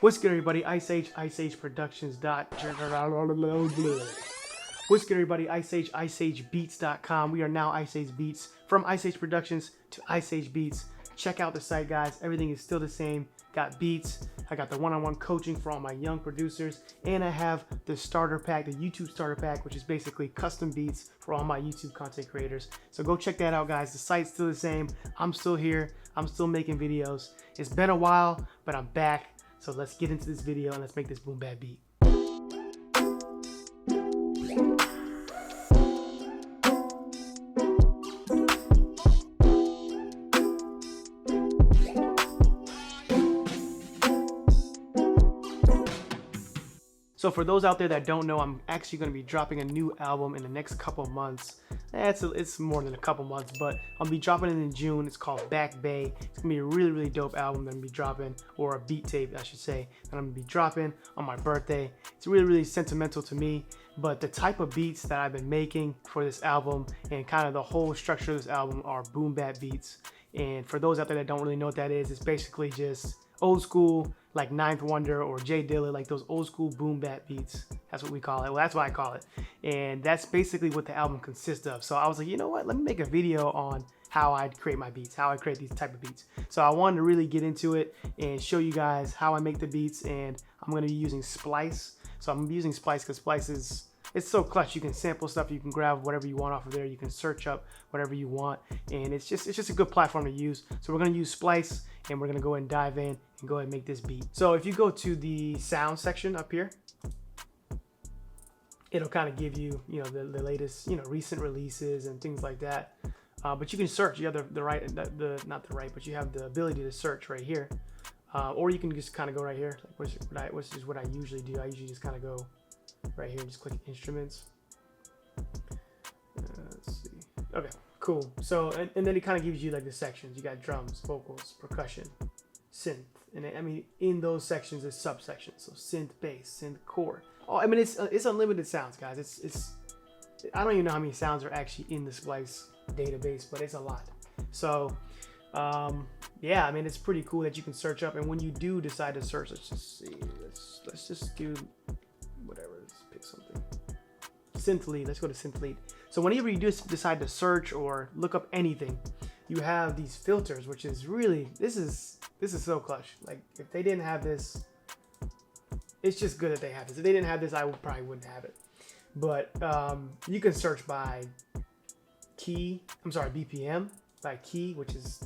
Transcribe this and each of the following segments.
What's good, everybody? Ice Age Productions. What's good, everybody? IceAgeBeats.com. We are now Ice Age Beats. From Ice Age Productions to Ice Age Beats. Check out the site, guys. Everything is still the same. Got beats. I got the one-on-one coaching for all my young producers, and I have the starter pack, the YouTube starter pack, which is basically custom beats for all my YouTube content creators. So go check that out, guys. The site's still the same. I'm still here. I'm still making videos. It's been a while, but I'm back. So let's get into this video and let's make this boom bap beat. So for those out there that don't know, I'm actually going to be dropping a new album in the next couple months. It's more than a couple months, but I'll be dropping it in June. It's called Back Bay. It's going to be a really, really dope album that I'm going to be dropping, or a beat tape, I should say, that I'm going to be dropping on my birthday. It's really, really sentimental to me, but the type of beats that I've been making for this album and kind of the whole structure of this album are boom bap beats. And for those out there that don't really know what that is, it's basically just old school, like Ninth Wonder or Jay Dilla, like those old school boom bap beats. That's what we call it. Well, that's what I call it. And that's basically what the album consists of. So I was like, you know what? Let me make a video on how I create my beats, how I create these type of beats. So I wanted to really get into it and show you guys how I make the beats. And I'm going to be using Splice. So I'm using Splice because Splice is, it's so clutch. You can sample stuff, you can grab whatever you want off of there, you can search up whatever you want, and it's just a good platform to use. So we're gonna use Splice, and we're gonna go ahead and dive in and go ahead and make this beat. So if you go to the sound section up here, it'll kind of give you, the latest, recent releases and things like that. But you can search. You have but you have the ability to search right here, or you can just kind of go right here, which is what I usually do. I usually just kind of go right here and just click instruments. Let's see. Okay, cool. So and then it kind of gives you like the sections. You got drums, vocals, percussion, synth, and I mean in those sections there's subsections. So synth bass, synth core. Oh, I mean it's unlimited sounds, guys. It's I don't even know how many sounds are actually in the Splice database, but it's a lot. So yeah, I mean it's pretty cool that you can search up, and when you do decide to search, let's just see. Let's just do whatever. Let's pick something. Synth lead. Let's go to synth lead. So whenever you decide to search or look up anything, you have these filters, which is really, this is so clutch. Like if they didn't have this, it's just good that they have this. If they didn't have this, I probably wouldn't have it. But you can search by BPM by key, which is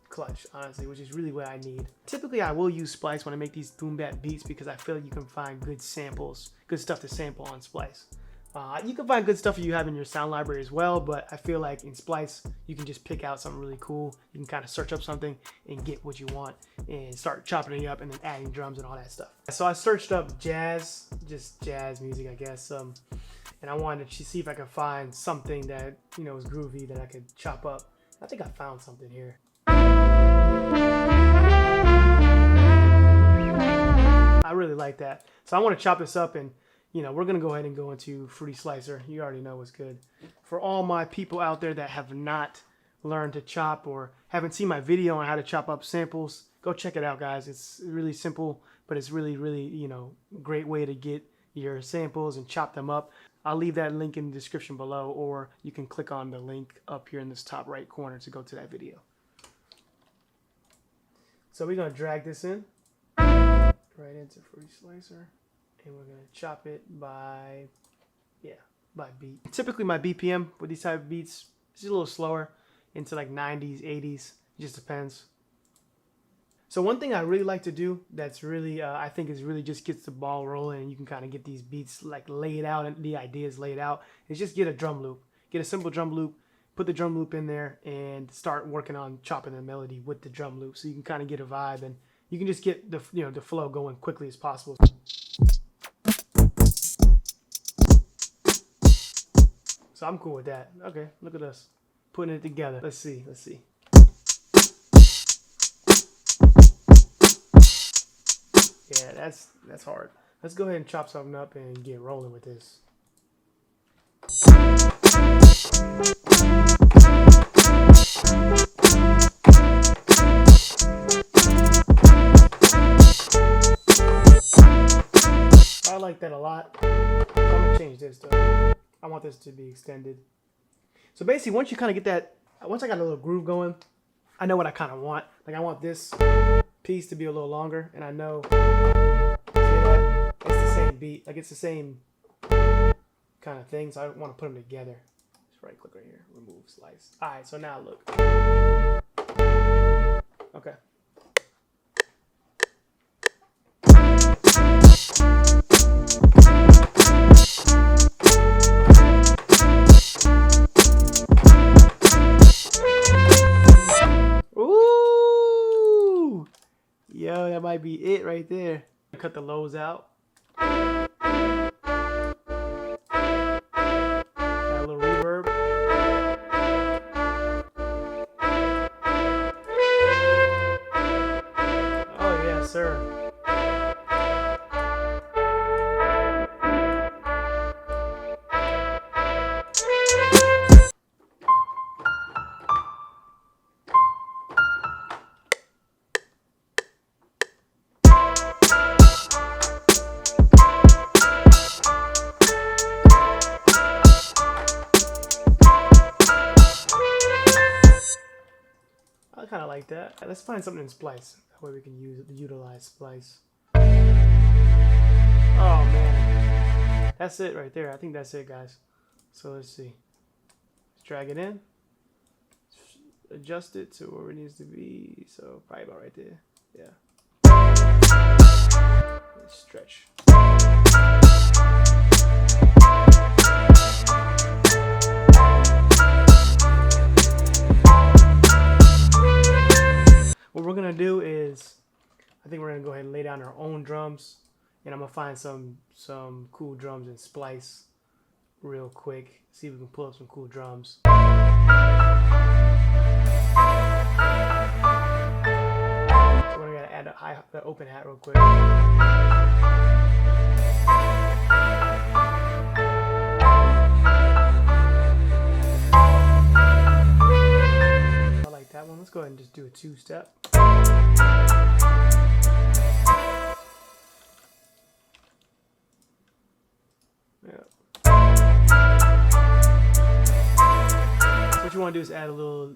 clutch, honestly, which is really what I need. Typically I will use Splice when I make these boom bap beats because I feel like you can find good samples, good stuff to sample on Splice. You can find good stuff you have in your sound library as well, but I feel like in Splice you can just pick out something really cool. You can kind of search up something and get what you want and start chopping it up and then adding drums and all that stuff. So I searched up jazz, just jazz music, I guess, and I wanted to see if I could find something that was groovy that I could chop up. I think I found something here. I really like that. So I want to chop this up, and we're gonna go ahead and go into Fruity Slicer. You already know what's good. For all my people out there that have not learned to chop or haven't seen my video on how to chop up samples, go check it out, guys. It's really simple, but it's really, really, great way to get your samples and chop them up. I'll leave that link in the description below, or you can click on the link up here in this top right corner to go to that video. So we're gonna drag this in right into Fruity Slicer, and we're gonna chop it by beat. Typically my BPM with these type of beats is a little slower, into like 90s, 80s. It just depends. So one thing I really like to do that's really I think is really just gets the ball rolling, and you can kind of get these beats like laid out and the ideas laid out, is just get a drum loop. Get a simple drum loop, put the drum loop in there, and start working on chopping the melody with the drum loop, so you can kind of get a vibe, and you can just get the the flow going quickly as possible. So I'm cool with that. Okay, look at us putting it together. Let's see. Yeah, that's hard. Let's go ahead and chop something up and get rolling with this. like that a lot. So I'm gonna change this though. I want this to be extended. So basically, once you kind of get that, once I got a little groove going, I know what I kind of want. Like I want this piece to be a little longer, and I know see that? It's the same beat. Like it's the same kind of thing. So I want to put them together. Just right click right here, remove slice. All right, so now look. Okay. Ooh, yo, that might be it right there. Cut the lows out. Add a little reverb. Oh yes, sir. I kind of like that. Let's find something in Splice. That way we can utilize Splice. Oh man, that's it right there. I think that's it, guys. So let's see. Let's drag it in. Adjust it to where it needs to be. So probably about right there. Yeah. Let's stretch. What we're gonna do is, I think we're gonna go ahead and lay down our own drums, and I'm gonna find some cool drums in Splice real quick. See if we can pull up some cool drums. So we're gonna add the open hat real quick. I like that one. Let's go ahead and just do a two-step. What you want to do is add a little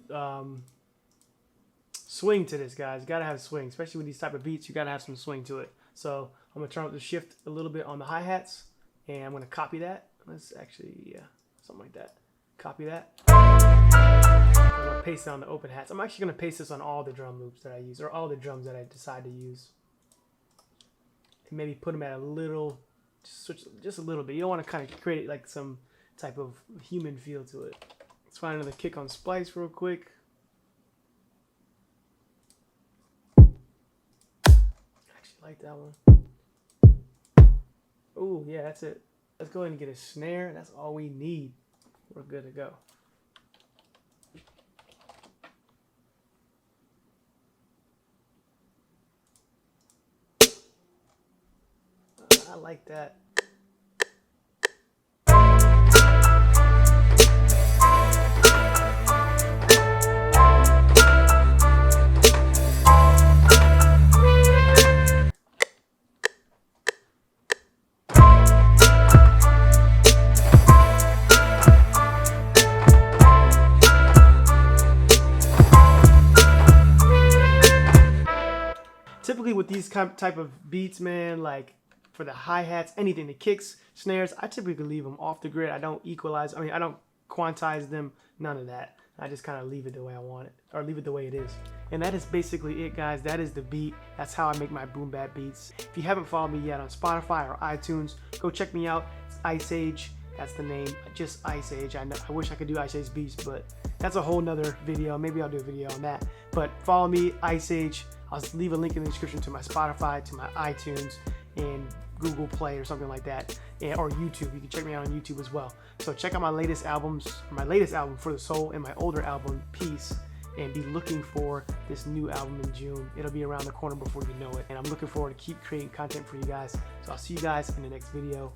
swing to this, guys. You gotta have swing, especially with these type of beats. You gotta have some swing to it. So I'm gonna turn up the shift a little bit on the hi-hats, and I'm gonna copy that. Let's actually, yeah, something like that. Copy that. I'm gonna paste it on the open hats. I'm actually gonna paste this on all the drum loops that I use, or all the drums that I decide to use, and maybe put them at a little, just a little bit. You don't want to kind of create like some type of human feel to it. Let's find another kick on Splice real quick. I actually like that one. Oh yeah, that's it. Let's go ahead and get a snare. That's all we need. We're good to go. I like that. Typically with these type of beats, man, like for the hi-hats, anything, the kicks, snares, I typically leave them off the grid. I don't equalize, I don't quantize them, none of that. I just kind of leave it the way I want it, or leave it the way it is. And that is basically it, guys. That is the beat. That's how I make my boom bap beats. If you haven't followed me yet on Spotify or iTunes, go check me out. It's Ice Age. That's the name, just Ice Age. I wish I could do Ice Age beats, but that's a whole nother video. Maybe I'll do a video on that. But follow me, Ice Age. I'll leave a link in the description to my Spotify, to my iTunes, and Google Play or something like that, or YouTube. You can check me out on YouTube as well. So check out my latest albums, my latest album For the Soul, and my older album Peace, and be looking for this new album in June. It'll be around the corner before you know it, and I'm looking forward to keep creating content for you guys. So I'll see you guys in the next video.